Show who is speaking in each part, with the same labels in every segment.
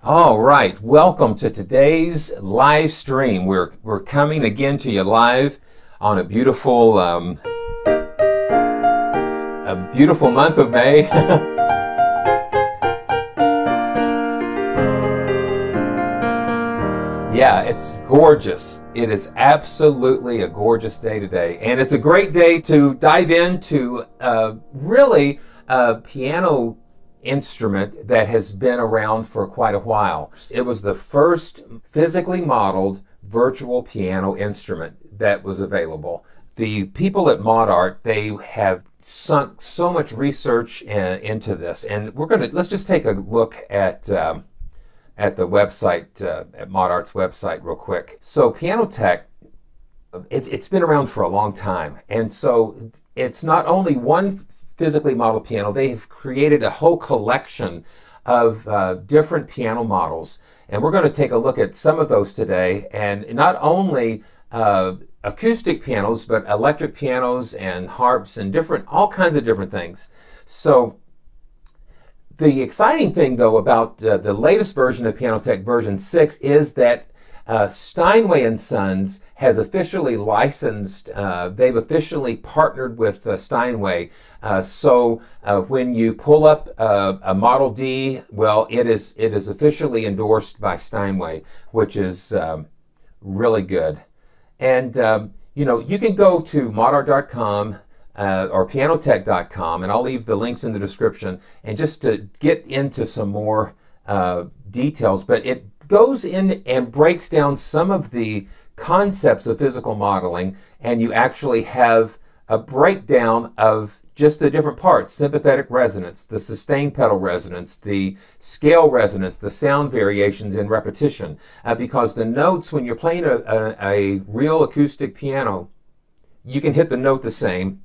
Speaker 1: All right, welcome to today's live stream. We're coming again to you live on a beautiful month of May. Yeah, it's gorgeous. It is absolutely a gorgeous day today, and it's a great day to dive into really a piano instrument that has been around for quite a while. It was the first physically modeled virtual piano instrument that was available. The people at Modartt, they have sunk so much research into this, and let's just take a look at the website, at Modartt's website real quick. So Pianoteq, it's been around for a long time, and so it's not only one physically modeled piano, they've created a whole collection of different piano models, and we're going to take a look at some of those today, and not only acoustic pianos, but electric pianos and harps and all kinds of different things. So the exciting thing though about the latest version of Pianoteq version 6 is that Steinway & Sons has officially licensed, they've officially partnered with Steinway. So when you pull up a Model D, well, it is officially endorsed by Steinway, which is really good. And you know, you can go to modartt.com or pianoteq.com, and I'll leave the links in the description, and just to get into some more details, but it goes in and breaks down some of the concepts of physical modeling, and you actually have a breakdown of just the different parts: sympathetic resonance, the sustained pedal resonance, the scale resonance, the sound variations in repetition, because the notes, when you're playing a real acoustic piano, you can hit the note the same,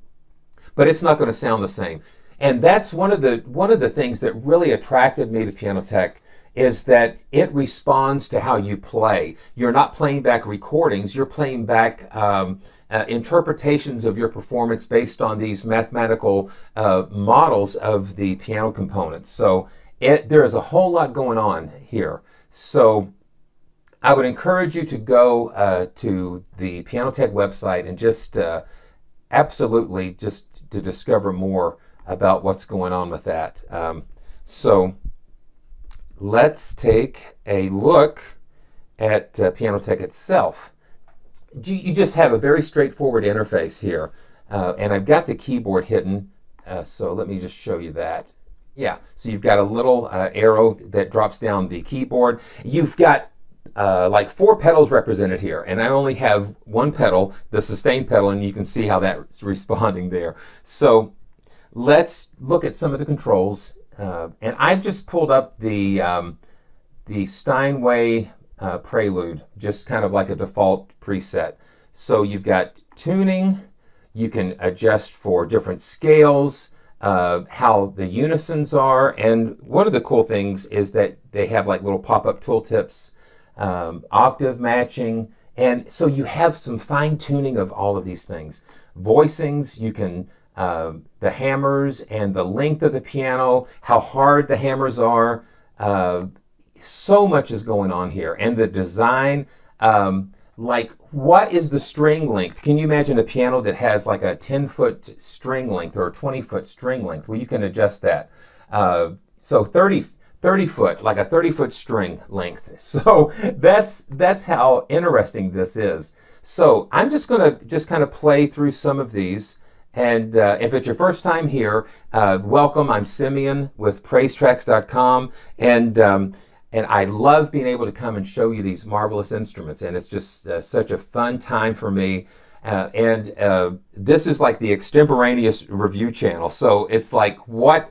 Speaker 1: but it's not going to sound the same. And that's one of the things that really attracted me to Pianoteq, is that it responds to how you play. You're not playing back recordings, you're playing back interpretations of your performance based on these mathematical models of the piano components. So there is a whole lot going on here. So I would encourage you to go to the Pianoteq website and just absolutely just to discover more about what's going on with that. So let's take a look at Pianoteq itself. You just have a very straightforward interface here, and I've got the keyboard hidden, so let me just show you that. Yeah, so you've got a little arrow that drops down the keyboard. You've got like 4 pedals represented here, and I only have one pedal, the sustain pedal, and you can see how that's responding there. So let's look at some of the controls. And I've just pulled up the Steinway Prelude, just kind of like a default preset. So you've got tuning, you can adjust for different scales, how the unisons are, and one of the cool things is that they have like little pop-up tooltips, octave matching, and so you have some fine-tuning of all of these things. Voicings, you can the hammers and the length of the piano, how hard the hammers are. So much is going on here. And the design, like what is the string length? Can you imagine a piano that has like a 10-foot string length or a 20-foot string length? Well, you can adjust that. So 30 foot, like a 30-foot string length. So that's how interesting this is. So I'm just going to kind of play through some of these. And if it's your first time here, welcome. I'm Simeon with PraiseTracks.com, and I love being able to come and show you these marvelous instruments, and it's just such a fun time for me. This is like the extemporaneous review channel, so it's like what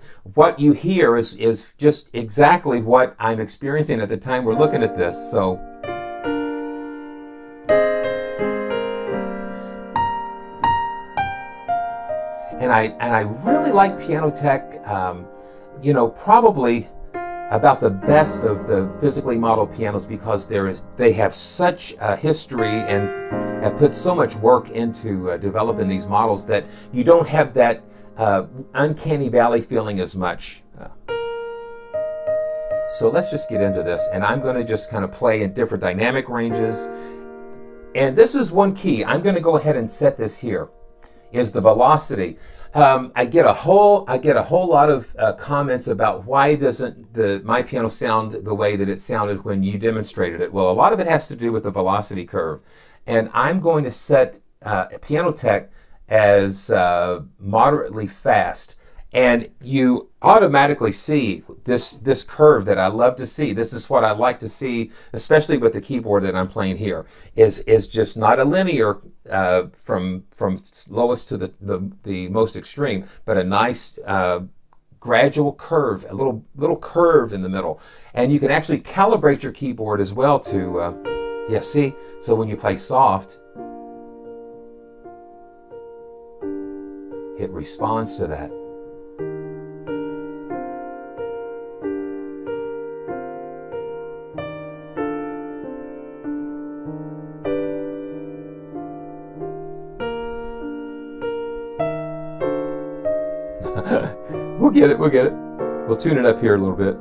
Speaker 1: you hear is just exactly what I'm experiencing at the time we're looking at this. So. And I really like Pianoteq, you know, probably about the best of the physically modeled pianos, because they have such a history and have put so much work into developing these models that you don't have that uncanny valley feeling as much. So let's just get into this, and I'm going to just kind of play in different dynamic ranges. And this is one key. I'm going to go ahead and set this here, is the velocity. I get a whole lot of comments about why doesn't my piano sound the way that it sounded when you demonstrated it. Well, a lot of it has to do with the velocity curve. And I'm going to set Pianoteq as moderately fast. And you automatically see this curve that I love to see. This is what I like to see, especially with the keyboard that I'm playing here, is just not a linear from lowest to the most extreme, but a nice gradual curve, a little curve in the middle. And you can actually calibrate your keyboard as well to, yeah, see? So when you play soft, it responds to that. We'll get it, we'll get it. We'll tune it up here a little bit.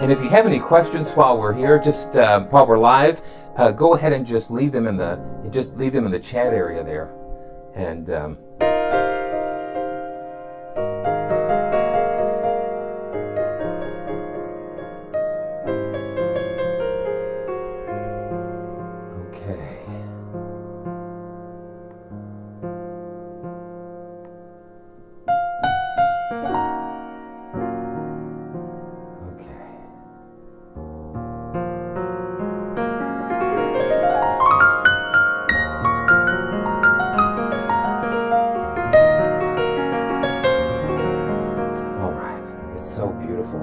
Speaker 1: And if you have any questions while we're here, just while we're live, go ahead and just leave them in the chat area there. And so beautiful.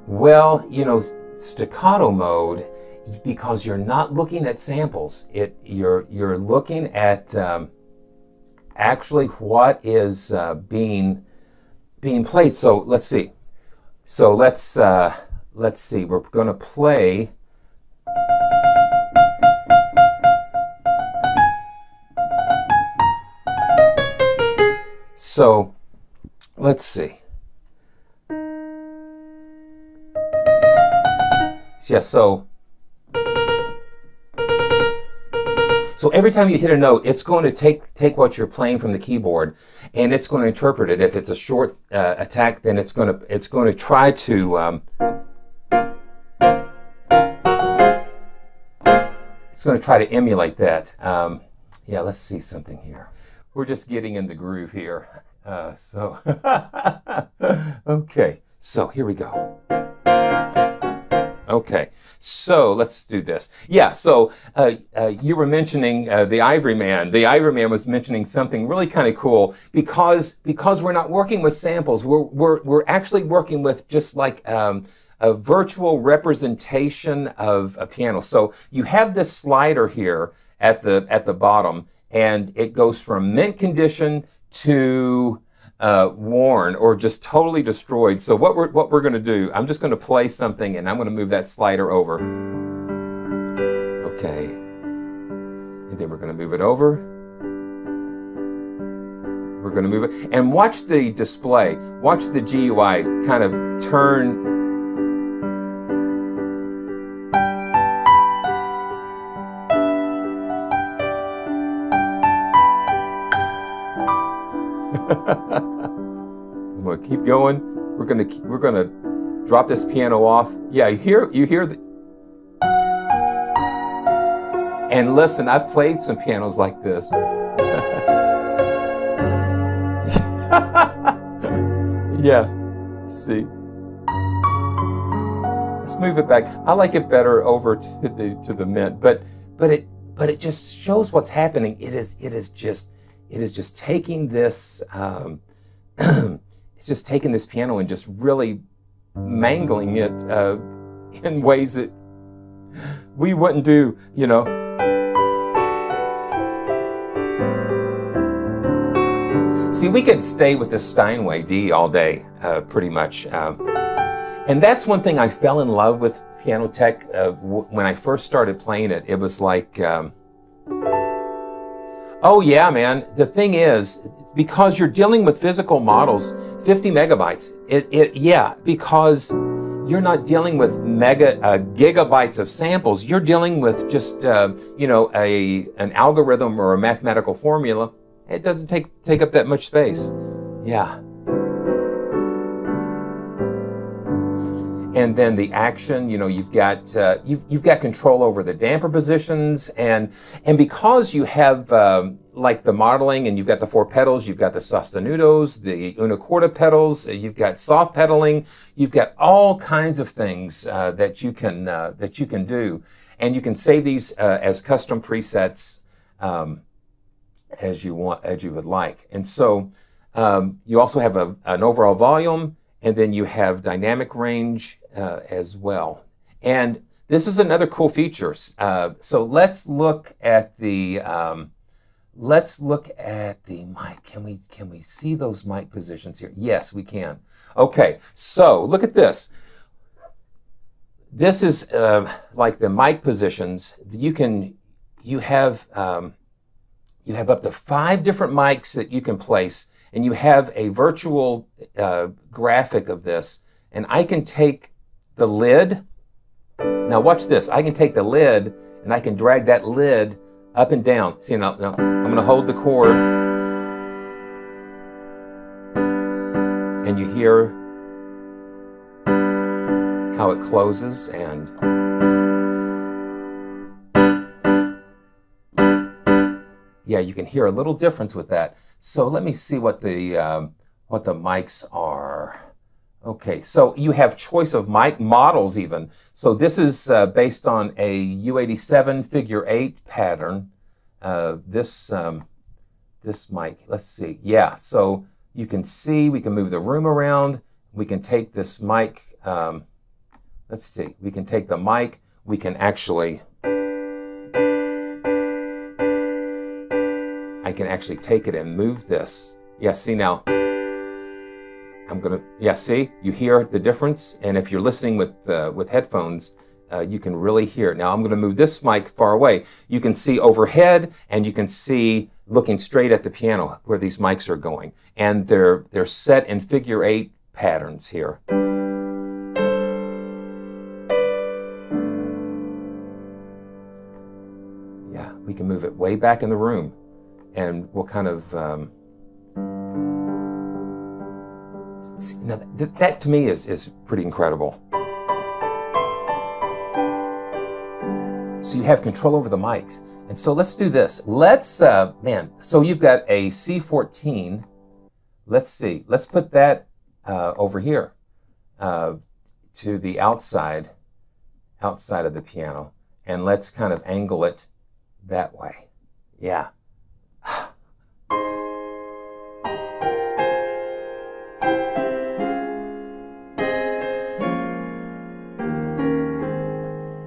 Speaker 1: Well, you know, staccato mode, because you're not looking at samples. You're looking at actually what is being played. So let's see. So let's see. We're going to play. So let's see. Yeah, so So every time you hit a note, it's going to take what you're playing from the keyboard, and it's going to interpret it. If it's a short attack, then it's going to try to emulate that. Yeah, let's see something here. We're just getting in the groove here. Okay, so here we go. Okay, so let's do this. Yeah, so you were mentioning the Ivory Man. The Ivory Man was mentioning something really kind of cool because we're not working with samples. We're actually working with just like a virtual representation of a piano. So you have this slider here at the bottom, and it goes from mint condition to worn or just totally destroyed. So what we're going to do, I'm just going to play something, and I'm going to move that slider over. Okay, and then we're going to move it over. We're going to move it, and watch the display. Watch the GUI kind of turn. I'm going to keep going. We're going to drop this piano off. Yeah, you hear the, and listen, I've played some pianos like this. Yeah, see. Let's move it back. I like it better over to the mint, but it just shows what's happening. It is just taking this. It's just taking this piano and just really mangling it in ways that we wouldn't do, you know. See, we could stay with this Steinway D all day, pretty much. And that's one thing I fell in love with Pianoteq when I first started playing it. It was like, oh yeah, man. The thing is, because you're dealing with physical models, 50 megabytes. Yeah, because you're not dealing with gigabytes of samples. You're dealing with just you know, an algorithm or a mathematical formula. It doesn't take up that much space. Yeah. And then the action, you know, you've got control over the damper positions, and because you have like the modeling, and you've got the 4 pedals, you've got the sostenutos, the una quarta pedals, you've got soft pedaling, you've got all kinds of things that you can do, and you can save these as custom presets as you would like. And so you also have an overall volume, and then you have dynamic range as well. And this is another cool feature. So let's look at the mic. Can we see those mic positions here? Yes, we can. Okay, so look at this. This is like the mic positions. You have up to 5 different mics that you can place, and you have a virtual graphic of this. And I can take the lid. Now watch this. I can take the lid and I can drag that lid up and down. See, now I'm going to hold the chord, and you hear how it closes, and yeah, you can hear a little difference with that. So let me see what the mics are. Okay, so you have choice of mic models even. So this is based on a U87 figure 8 pattern. This mic, let's see. Yeah, so you can see, we can move the room around. We can take this mic, let's see. We can take the mic. We can actually, I can actually take it and move this. Yeah, see now. Yeah, see, you hear the difference, and if you're listening with headphones, you can really hear it. Now I'm going to move this mic far away. You can see overhead, and you can see looking straight at the piano where these mics are going, and they're set in figure 8 patterns here. Yeah, we can move it way back in the room, and we'll kind of see, now that to me is pretty incredible. So you have control over the mics. And so let's do this. Let's, man, so you've got a C14. Let's see, let's put that over here to the outside of the piano. And let's kind of angle it that way. Yeah.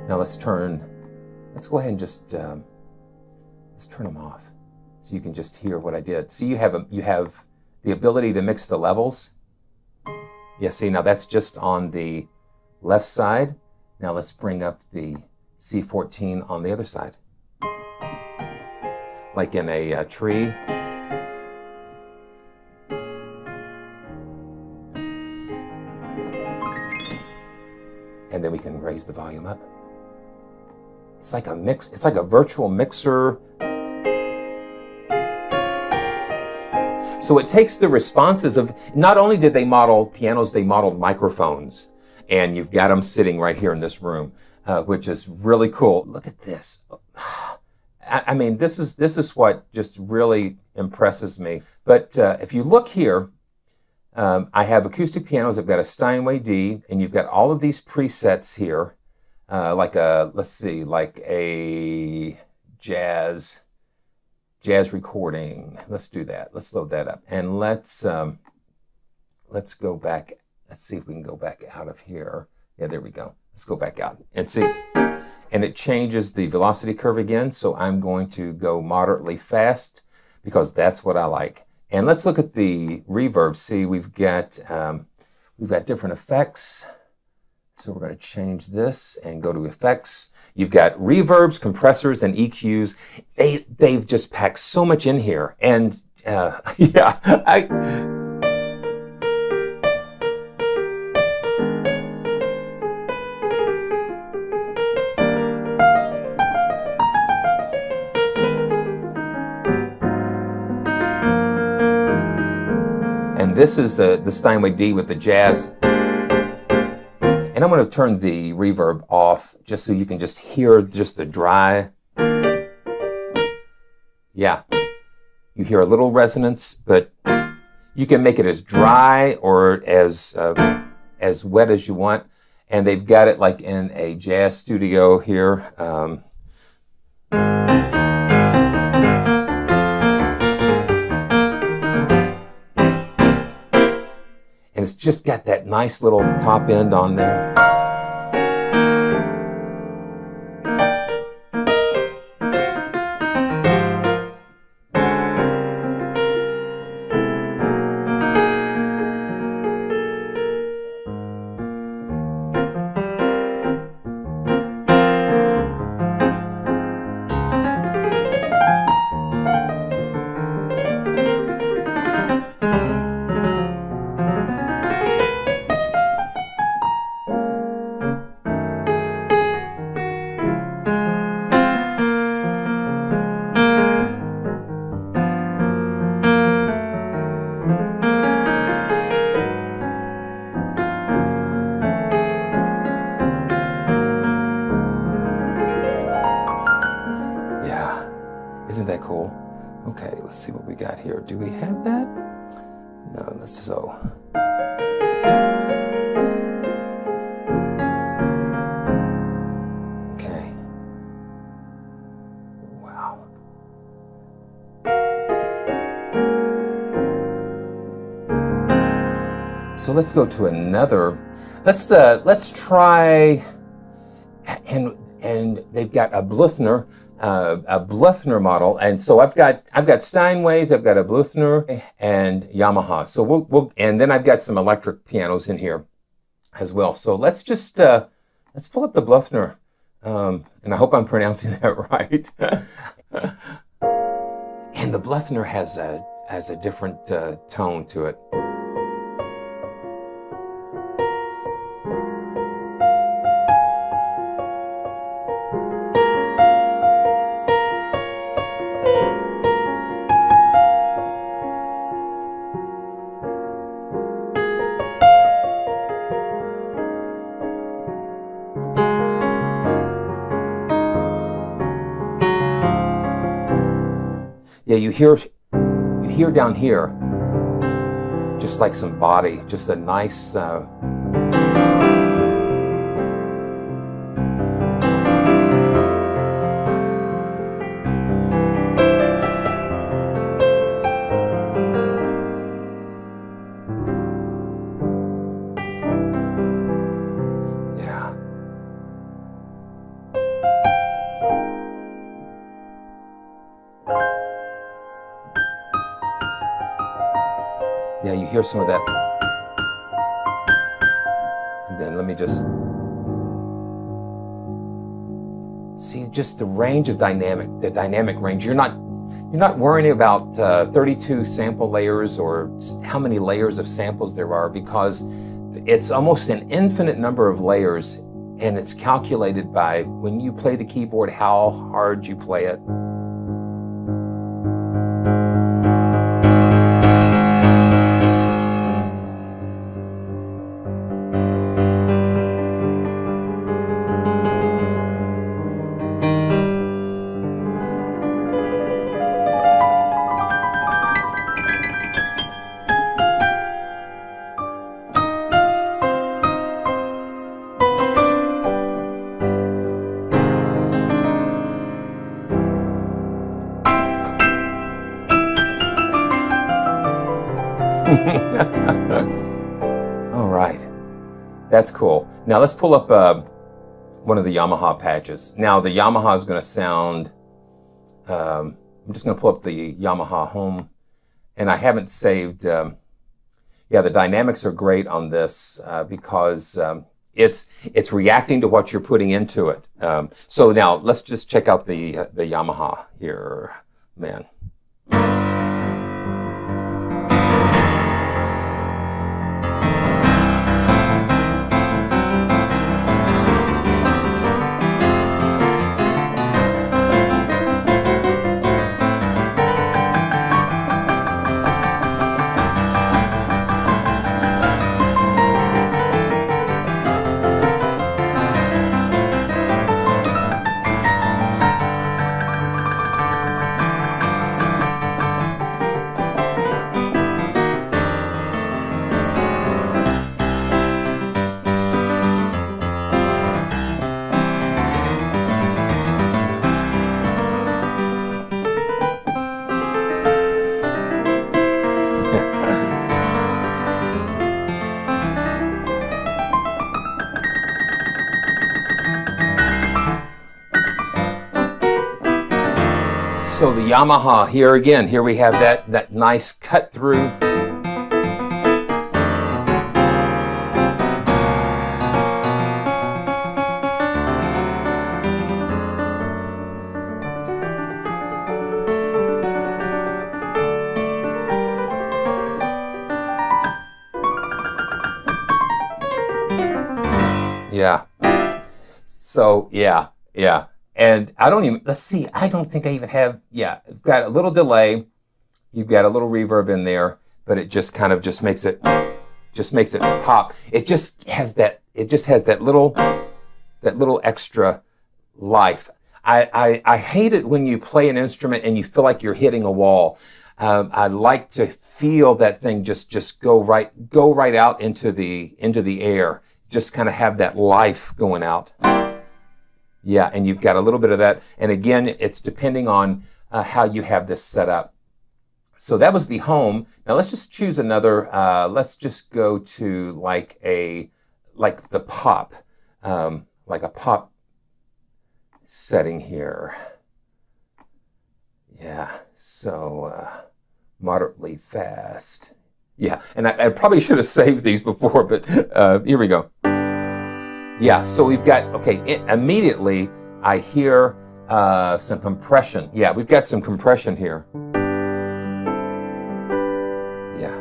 Speaker 1: Now let's go ahead and just, let's turn them off so you can just hear what I did. See, you have the ability to mix the levels. Yeah, see, now that's just on the left side. Now let's bring up the C14 on the other side. Like in a tree. And then we can raise the volume up. It's like a mix, it's like a virtual mixer. So it takes the responses of, not only did they model pianos, they modeled microphones. And you've got them sitting right here in this room, which is really cool. Look at this. I mean, this is what just really impresses me. But if you look here, I have acoustic pianos. I've got a Steinway D, and you've got all of these presets here. Like a, let's see, like a jazz recording. Let's do that. Let's load that up. And let's go back. Let's see if we can go back out of here. Yeah, there we go. Let's go back out and see. And it changes the velocity curve again. So I'm going to go moderately fast because that's what I like. And let's look at the reverb. See, we've got different effects. So we're going to change this and go to effects. You've got reverbs, compressors, and EQs. They've just packed so much in here. And yeah, and this is the Steinway D with the jazz. And I'm going to turn the reverb off just so you can just hear just the dry. Yeah, you hear a little resonance, but you can make it as dry or as wet as you want. And they've got it like in a jazz studio here. And it's just got that nice little top end on there. Isn't that cool? Okay, let's see what we got here. Do we have that? No, that's so. Okay. Wow. So let's go to another. Let's try, and they've got a Blüthner model, and so I've got Steinways, I've got a Blüthner, and Yamaha. So we'll and then I've got some electric pianos in here as well. So let's just let's pull up the Blüthner, and I hope I'm pronouncing that right. And the Blüthner has a different tone to it. Yeah, you hear down here, just like some body, just a nice, yeah, you hear some of that. And then let me just see just the range of the dynamic range. You're not worrying about 32 sample layers or how many layers of samples there are, because it's almost an infinite number of layers, and it's calculated by when you play the keyboard, how hard you play it. All right, that's cool. Now let's pull up one of the Yamaha patches. Now the Yamaha is going to sound, I'm just going to pull up the Yamaha home, and I haven't saved, yeah, the dynamics are great on this because it's reacting to what you're putting into it. So now let's just check out the Yamaha here, man. So the Yamaha, here again, here we have that nice cut through. Yeah. So yeah. And I don't even, let's see, I don't think I even have, yeah, I've got a little delay. You've got a little reverb in there, but it just kind of just makes it pop. It just has that little extra life. I hate it when you play an instrument and you feel like you're hitting a wall. I like to feel that thing just go right out into the air. Just kind of have that life going out. Yeah, and you've got a little bit of that. And again, it's depending on how you have this set up. So that was the home. Now let's just choose another. Let's just go to like the pop, like a pop setting here. Yeah, so moderately fast. Yeah, and I probably should have saved these before, but here we go. Yeah, so we've got, okay, immediately I hear some compression. Yeah, we've got some compression here. Yeah.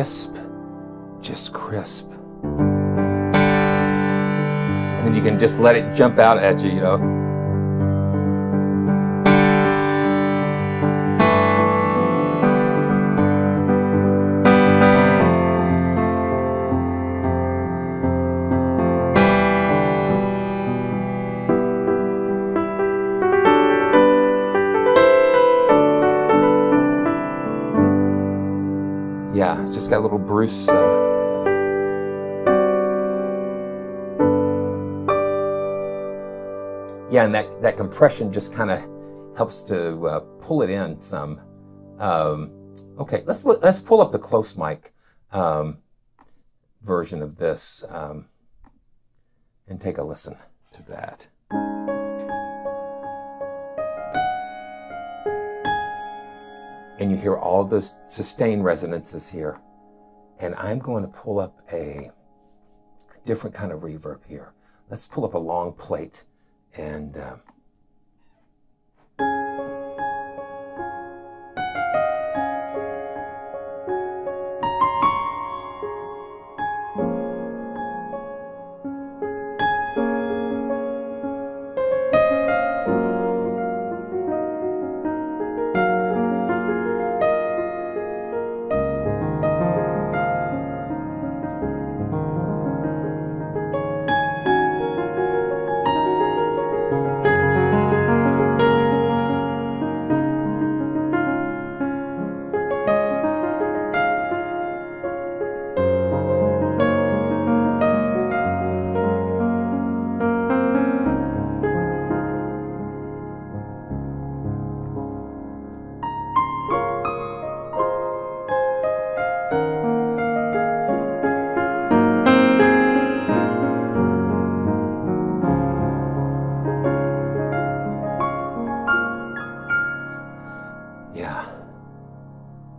Speaker 1: crisp, just crisp. And then you can just let it jump out at you, you know. Yeah, just got a little Bruce. Yeah, and that compression just kind of helps to pull it in some. Okay, let's pull up the close mic version of this and take a listen to that. And you hear all those sustained resonances here. And I'm going to pull up a different kind of reverb here. Let's pull up a long plate and yeah,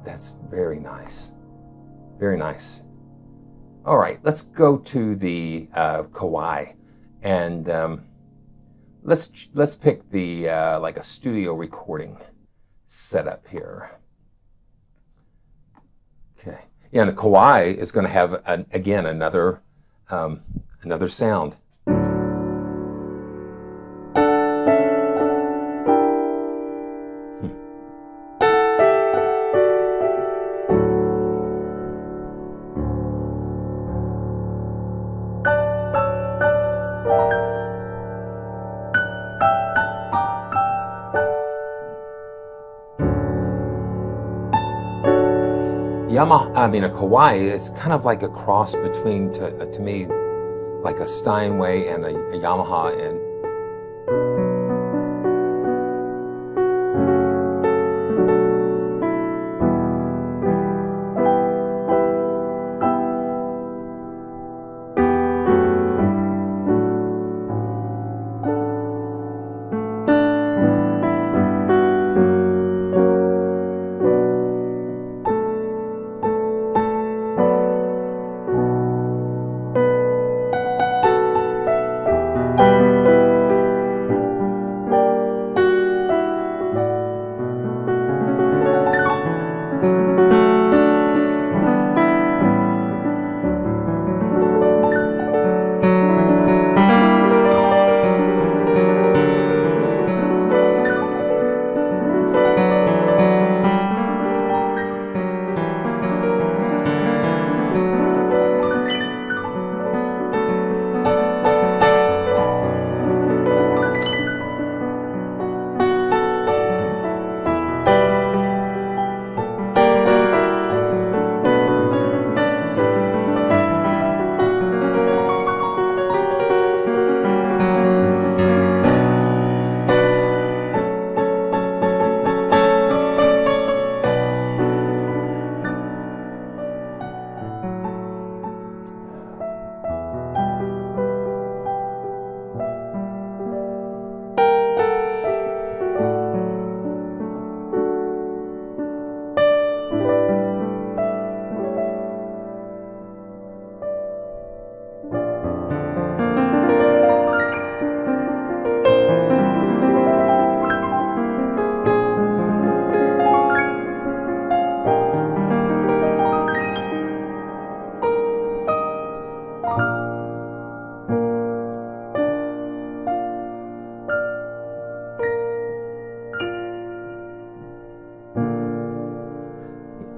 Speaker 1: that's very nice. Very nice. All right, let's go to the Kawai, and let's pick the like a studio recording setup here. Okay, yeah, and the Kawai is going to have again another sound. Yamaha, I mean a Kawai is kind of like a cross between, to me, like a Steinway and a Yamaha, and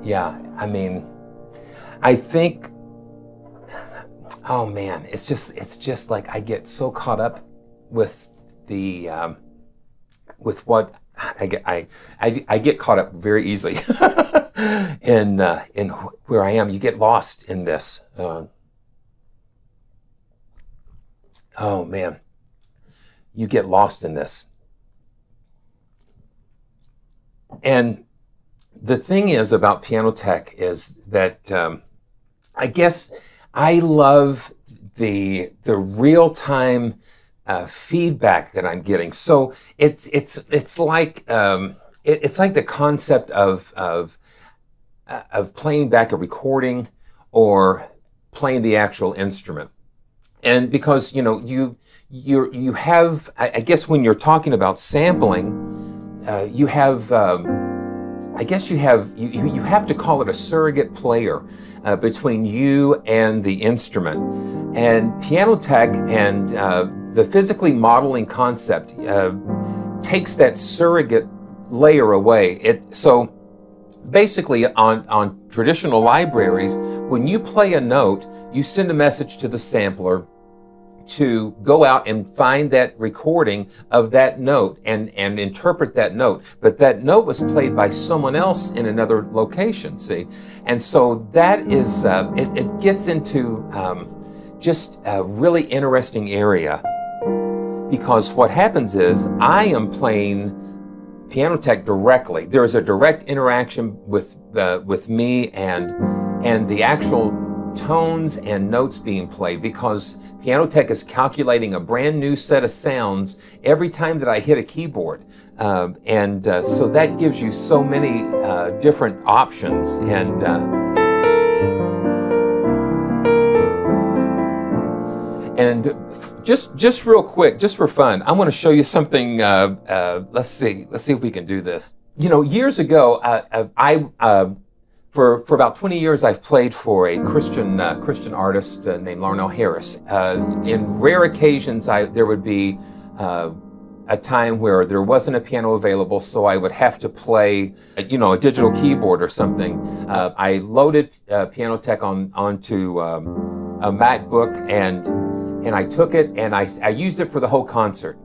Speaker 1: Yeah, I mean, I think, oh man, it's just like I get so caught up with the with what I get. I get caught up very easily in where I am. You get lost in this. Oh man, you get lost in this. And the thing is about Pianoteq is that I guess I love the real-time feedback that I'm getting. So it's like the concept of playing back a recording or playing the actual instrument. And because you have, I guess when you're talking about sampling, you have I guess you have to call it a surrogate player between you and the instrument. And Pianoteq and the physically modeling concept takes that surrogate layer away. So basically on traditional libraries, when you play a note, you send a message to the sampler to go out and find that recording of that note and interpret that note. But that note was played by someone else in another location, see? And so that is, it gets into just a really interesting area, because what happens is I am playing Pianoteq directly. There is a direct interaction with me and the actual tones and notes being played, because Pianoteq is calculating a brand new set of sounds every time that I hit a keyboard. So that gives you so many different options. And just real quick, just for fun, I want to show you something. Let's see if we can do this. Years ago, for about 20 years, I've played for a Christian artist named Larnell Harris. In rare occasions, there would be a time where there wasn't a piano available, so I would have to play, a digital keyboard or something. I loaded Pianoteq onto a MacBook, and I took it and I used it for the whole concert.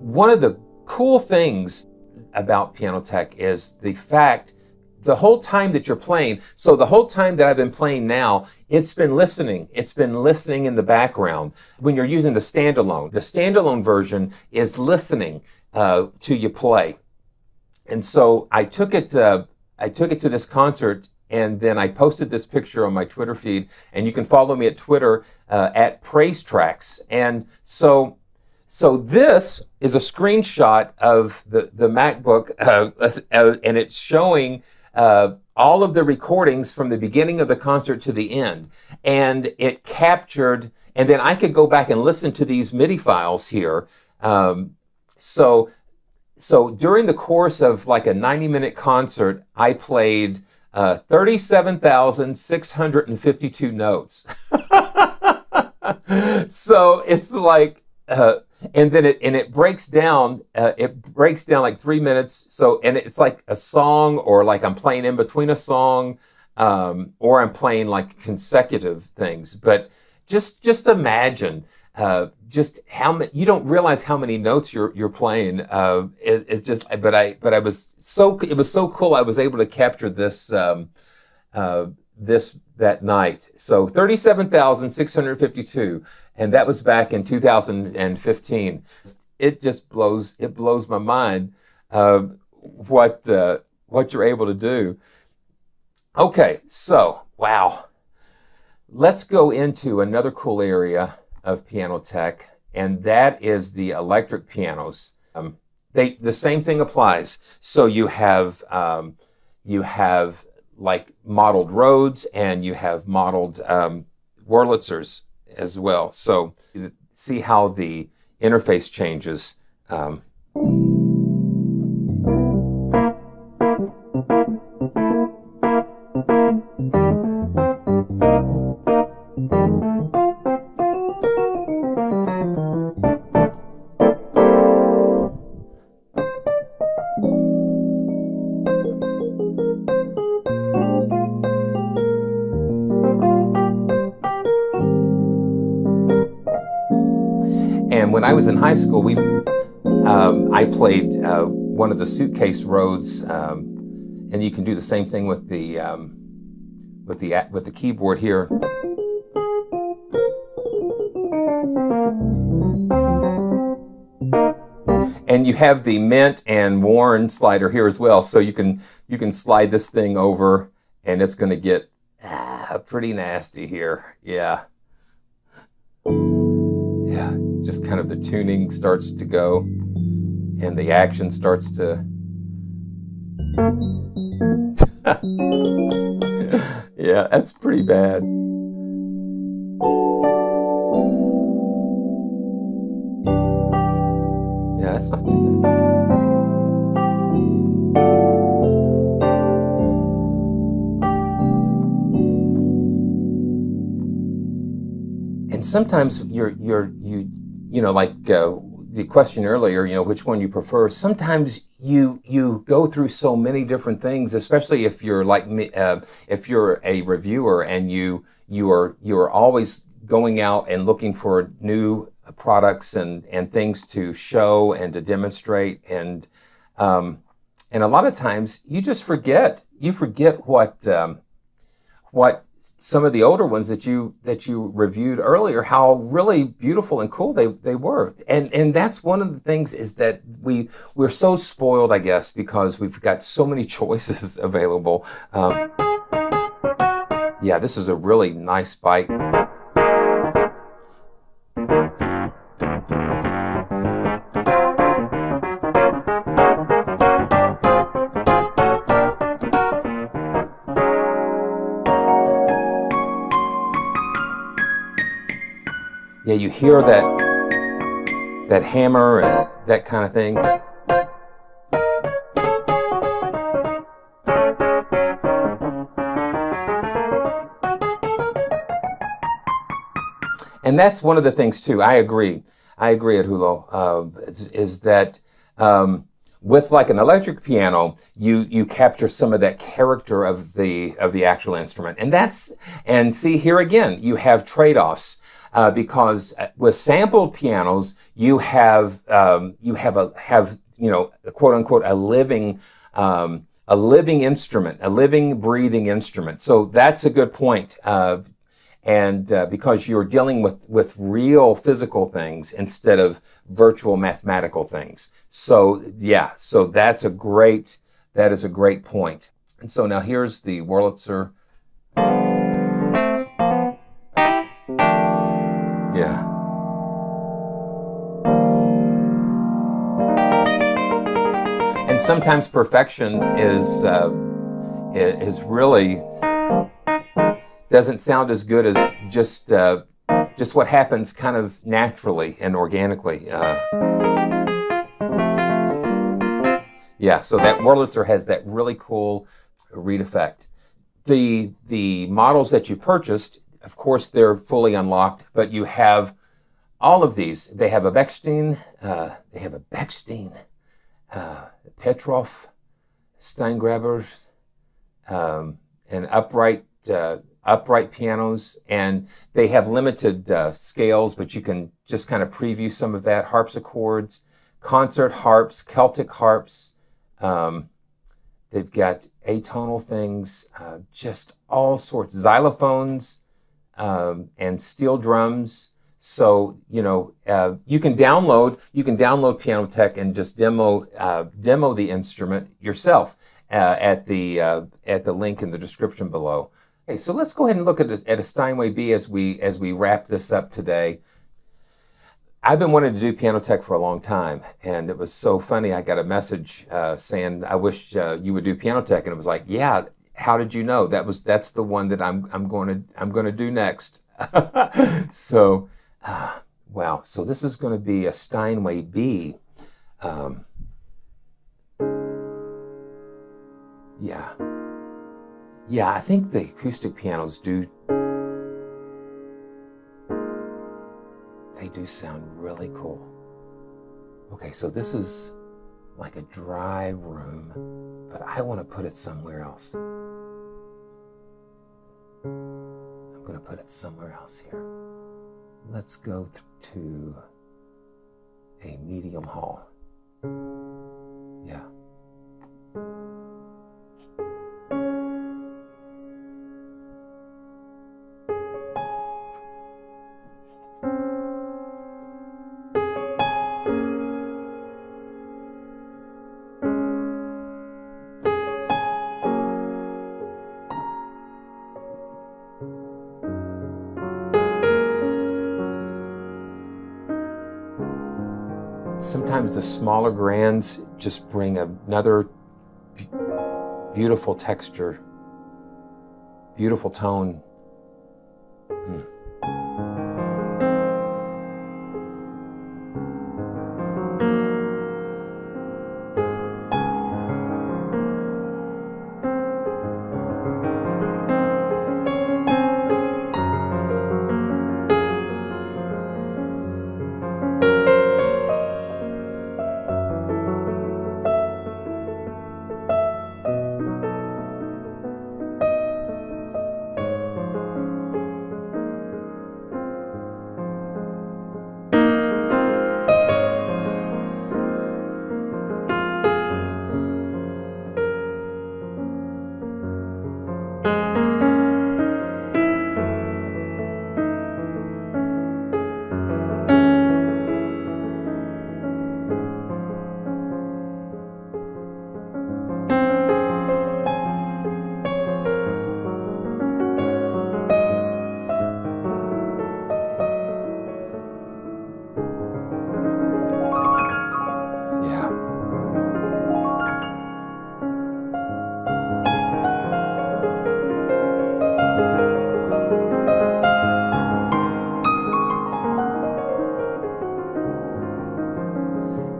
Speaker 1: One of the cool things about Pianoteq is the fact the whole time that you're playing, so the whole time that I've been playing now, it's been listening. It's been listening in the background. When you're using the standalone version is listening to you play. And so I took it to this concert, and then I posted this picture on my Twitter feed, and you can follow me at Twitter at Praise Tracks. And so this is a screenshot of the MacBook, and it's showing all of the recordings from the beginning of the concert to the end. And it captured, and then I could go back and listen to these MIDI files here. So during the course of like a 90-minute concert, I played 37,652 notes. So it's like, and then it breaks down. It breaks down like 3 minutes. So, and it's like a song, or like I'm playing in between a song, or I'm playing like consecutive things. But just imagine just how many. You don't realize how many notes you're playing. It was so cool. I was able to capture this that night. So 37,652. And that was back in 2015. It blows my mind what you're able to do. Okay, so wow. Let's go into another cool area of Pianoteq, and that is the electric pianos. The same thing applies. So you have like modeled Rhodes, and you have modeled Wurlitzers as well. So see how the interface changes. And when I was in high school, I played one of the suitcase roads, and you can do the same thing with the keyboard here. And you have the mint and worn slider here as well, so you can slide this thing over, and it's going to get pretty nasty here. Yeah, yeah. Just kind of the tuning starts to go, and the action starts to. Yeah, that's pretty bad. Yeah, that's not too bad. And sometimes you know, like the question earlier, you know, which one you prefer. Sometimes you go through so many different things, especially if you're like me, if you're a reviewer and you are always going out and looking for new products and things to show and to demonstrate, and a lot of times you just forget. You forget what some of the older ones that you reviewed earlier, how really beautiful and cool they were. And that's one of the things, is that we're so spoiled, I guess, because we've got so many choices available. Yeah, this is a really nice bite. Yeah, you hear that hammer and that kind of thing. And that's one of the things too. I agree, Edhulo, is that with like an electric piano, you capture some of that character of the actual instrument, and see, here again you have trade-offs. Because with sampled pianos, you have you know, quote unquote a living instrument, a living, breathing instrument. So that's a good point, and because you're dealing with real physical things instead of virtual mathematical things. So yeah, so that is a great point. And so now here's the Wurlitzer. Yeah. And sometimes perfection is really doesn't sound as good as just what happens kind of naturally and organically. Yeah, so that Wurlitzer has that really cool reed effect. The models that you've purchased, of course, they're fully unlocked, but you have all of these. They have a Bechstein, Petroff, Steingrabers, and upright pianos, and they have limited scales, but you can just kind of preview some of that. Harpsichords, concert harps, Celtic harps. They've got atonal things, just all sorts, xylophones, and steel drums. So, you know, you can download Pianoteq and just demo the instrument yourself at the link in the description below. Okay, so let's go ahead and look at a Steinway B as we wrap this up today. I've been wanting to do Pianoteq for a long time, and it was so funny. I got a message saying, "I wish you would do Pianoteq," and it was like, "Yeah, how did you know?" That's the one that I'm going to do next. So, wow. So this is going to be a Steinway B. Yeah, I think the acoustic pianos do sound really cool. Okay, so this is like a dry room, but I want to put it somewhere else. I'm going to put it somewhere else here. Let's go to a medium haul. Yeah. Sometimes the smaller grands just bring another beautiful texture, beautiful tone.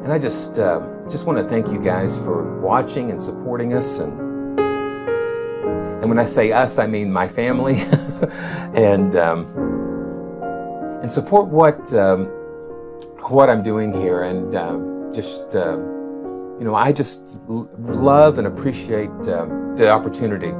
Speaker 1: And I just want to thank you guys for watching and supporting us, and when I say us, I mean my family, and support what I'm doing here, and you know, I just love and appreciate the opportunity.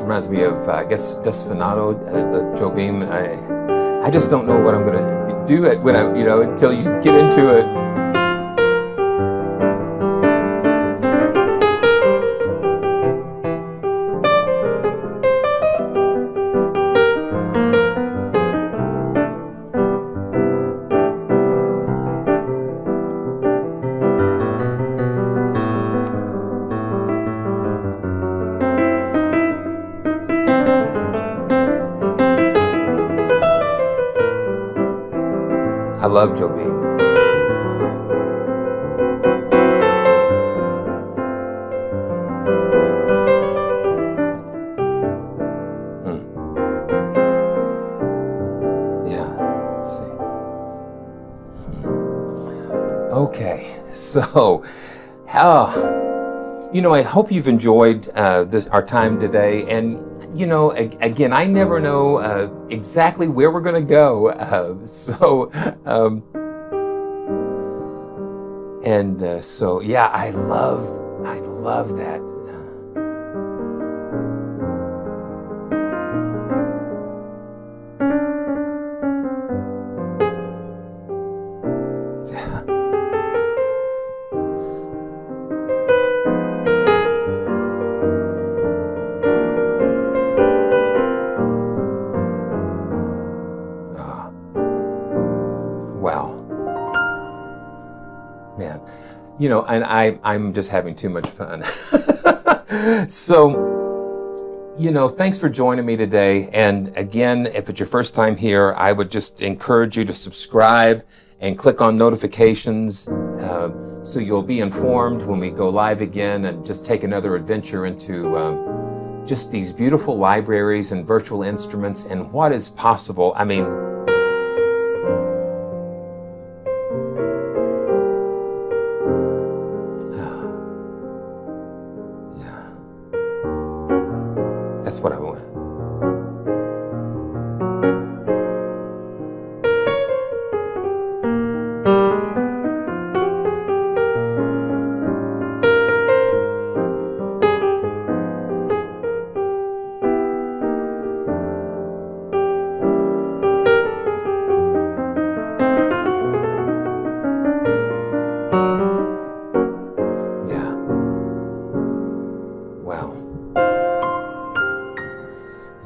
Speaker 1: Reminds me of, I guess, Desfinato, Jobim. I just don't know what I'm gonna do it when I, you know, until you get into it. I love Jobim. Yeah, let's see. Okay, so, you know, I hope you've enjoyed our time today, and you know, again, I never know exactly where we're going to go. So yeah, I love that. Wow. Man, you know, and I'm just having too much fun. So, you know, thanks for joining me today. And again, if it's your first time here, I would just encourage you to subscribe and click on notifications so you'll be informed when we go live again and just take another adventure into just these beautiful libraries and virtual instruments and what is possible. I mean, yeah, that's what I want.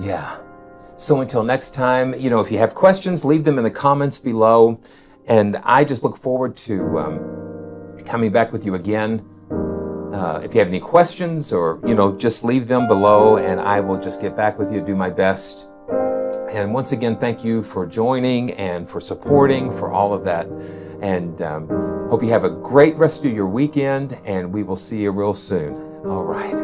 Speaker 1: Yeah. So until next time, you know, if you have questions, leave them in the comments below. And I just look forward to coming back with you again. If you have any questions or, you know, just leave them below and I will just get back with you, do my best. And once again, thank you for joining and for supporting, for all of that. And hope you have a great rest of your weekend and we will see you real soon. All right.